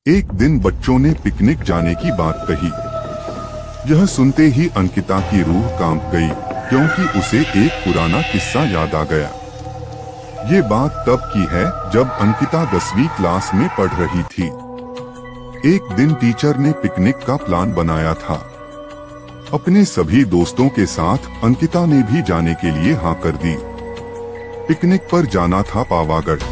एक दिन बच्चों ने पिकनिक जाने की बात कही। यह सुनते ही अंकिता की रूह कांप गई, क्योंकि उसे एक पुराना किस्सा याद आ गया। ये बात तब की है जब अंकिता 10वीं क्लास में पढ़ रही थी। एक दिन टीचर ने पिकनिक का प्लान बनाया था। अपने सभी दोस्तों के साथ अंकिता ने भी जाने के लिए हाँ कर दी। पिकनिक पर जाना था पावागढ़।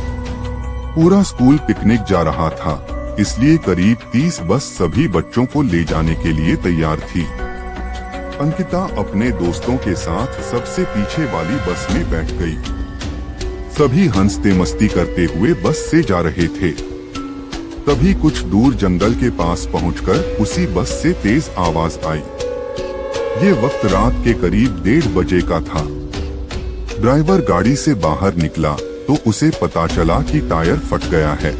पूरा स्कूल पिकनिक जा रहा था, इसलिए करीब 30 बस सभी बच्चों को ले जाने के लिए तैयार थी। अंकिता अपने दोस्तों के साथ सबसे पीछे वाली बस में बैठ गई। सभी हंसते मस्ती करते हुए बस से जा रहे थे। तभी कुछ दूर जंगल के पास पहुंचकर उसी बस से तेज आवाज आई। ये वक्त रात के करीब 1:30 बजे का था। ड्राइवर गाड़ी से बाहर निकला तो उसे पता चला कि टायर फट गया है।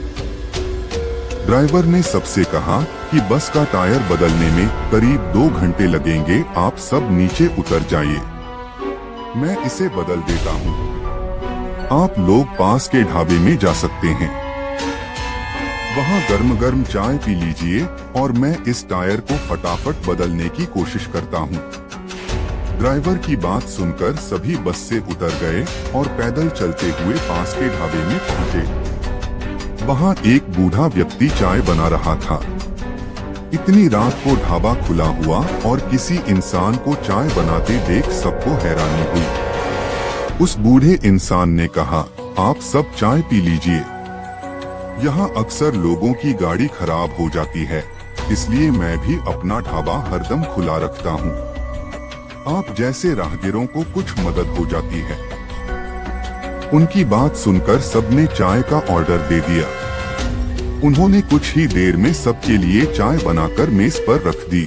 ड्राइवर ने सबसे कहा कि बस का टायर बदलने में करीब 2 घंटे लगेंगे, आप सब नीचे उतर जाइए, मैं इसे बदल देता हूँ। आप लोग पास के ढाबे में जा सकते हैं, वहाँ गर्म गर्म चाय पी लीजिए और मैं इस टायर को फटाफट बदलने की कोशिश करता हूँ। ड्राइवर की बात सुनकर सभी बस से उतर गए और पैदल चलते हुए पास के ढाबे में पहुँचे। वहाँ एक बूढ़ा व्यक्ति चाय बना रहा था। इतनी रात को ढाबा खुला हुआ और किसी इंसान को चाय बनाते देख सबको हैरानी हुई। उस बूढ़े इंसान ने कहा, आप सब चाय पी लीजिए, यहाँ अक्सर लोगों की गाड़ी खराब हो जाती है, इसलिए मैं भी अपना ढाबा हरदम खुला रखता हूँ। आप जैसे राहगीरों को कुछ मदद हो जाती है। उनकी बात सुनकर सबने चाय का ऑर्डर दे दिया। उन्होंने कुछ ही देर में सबके लिए चाय बनाकर मेज पर रख दी।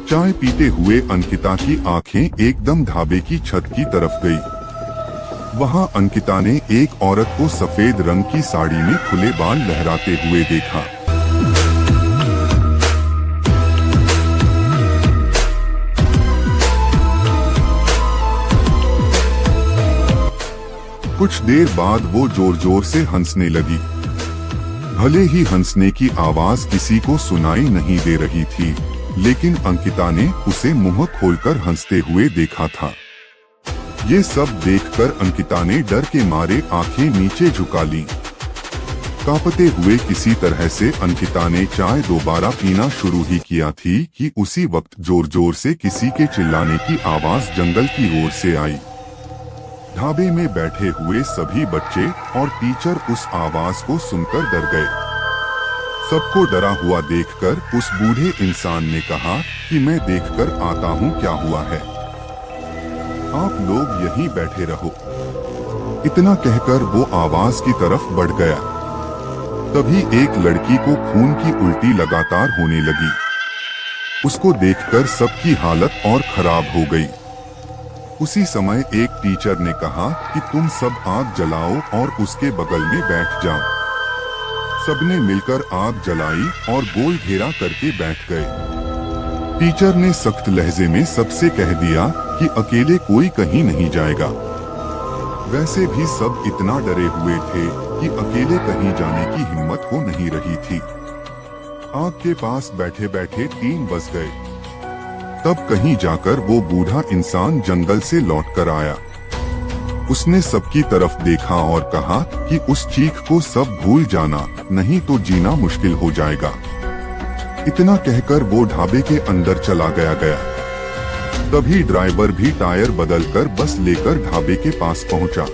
चाय पीते हुए अंकिता की आंखें एकदम ढाबे की छत की तरफ गई। वहां अंकिता ने एक औरत को सफेद रंग की साड़ी में खुले बाल लहराते हुए देखा। कुछ देर बाद वो जोर जोर से हंसने लगी। भले ही हंसने की आवाज किसी को सुनाई नहीं दे रही थी, लेकिन अंकिता ने उसे मुंह खोलकर हंसते हुए देखा था। ये सब देखकर अंकिता ने डर के मारे आंखें नीचे झुका ली। कांपते हुए किसी तरह से अंकिता ने चाय दोबारा पीना शुरू ही किया थी कि उसी वक्त जोर जोर से किसी के चिल्लाने की आवाज जंगल की ओर से आई। ढाबे में बैठे हुए सभी बच्चे और टीचर उस आवाज को सुनकर डर गए। सबको डरा हुआ देखकर उस बूढ़े इंसान ने कहा कि मैं देखकर आता हूँ क्या हुआ है, आप लोग यहीं बैठे रहो। इतना कहकर वो आवाज की तरफ बढ़ गया। तभी एक लड़की को खून की उल्टी लगातार होने लगी। उसको देखकर सबकी हालत और खराब हो गई। उसी समय एक टीचर ने कहा कि तुम सब आग जलाओ और उसके बगल में बैठ जाओ। सबने मिलकर आग जलाई और गोल घेरा करके बैठ गए। टीचर ने सख्त लहजे में सबसे कह दिया कि अकेले कोई कहीं नहीं जाएगा। वैसे भी सब इतना डरे हुए थे कि अकेले कहीं जाने की हिम्मत हो नहीं रही थी। आग के पास बैठे बैठे 3 बज गए। तब कहीं जाकर वो बूढ़ा इंसान जंगल से लौट कर आया। उसने सबकी तरफ देखा और कहा कि उस चीख को सब भूल जाना, नहीं तो जीना मुश्किल हो जाएगा। इतना कहकर वो ढाबे के अंदर चला गया। तभी ड्राइवर भी टायर बदलकर बस लेकर ढाबे के पास पहुंचा।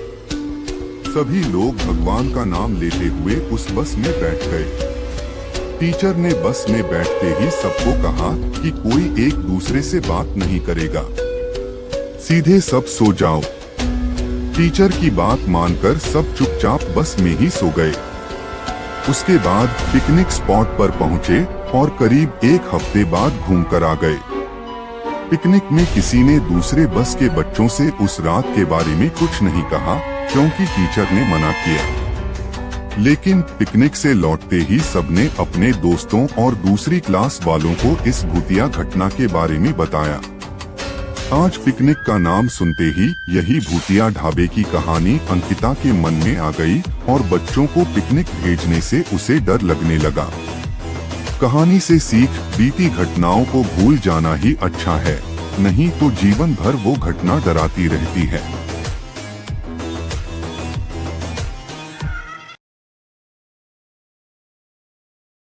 सभी लोग भगवान का नाम लेते हुए उस बस में बैठ गए। टीचर ने बस में बैठते ही सबको कहा कि कोई एक दूसरे से बात नहीं करेगा, सीधे सब सो जाओ। टीचर की बात मानकर सब चुपचाप बस में ही सो गए। उसके बाद पिकनिक स्पॉट पर पहुंचे और करीब 1 हफ्ते बाद घूमकर आ गए। पिकनिक में किसी ने दूसरे बस के बच्चों से उस रात के बारे में कुछ नहीं कहा, क्योंकि टीचर ने मना किया। लेकिन पिकनिक से लौटते ही सबने अपने दोस्तों और दूसरी क्लास वालों को इस भूतिया घटना के बारे में बताया। आज पिकनिक का नाम सुनते ही यही भूतिया ढाबे की कहानी अंकिता के मन में आ गई और बच्चों को पिकनिक भेजने से उसे डर लगने लगा। कहानी से सीख, बीती घटनाओं को भूल जाना ही अच्छा है, नहीं तो जीवन भर वो घटना डराती रहती है।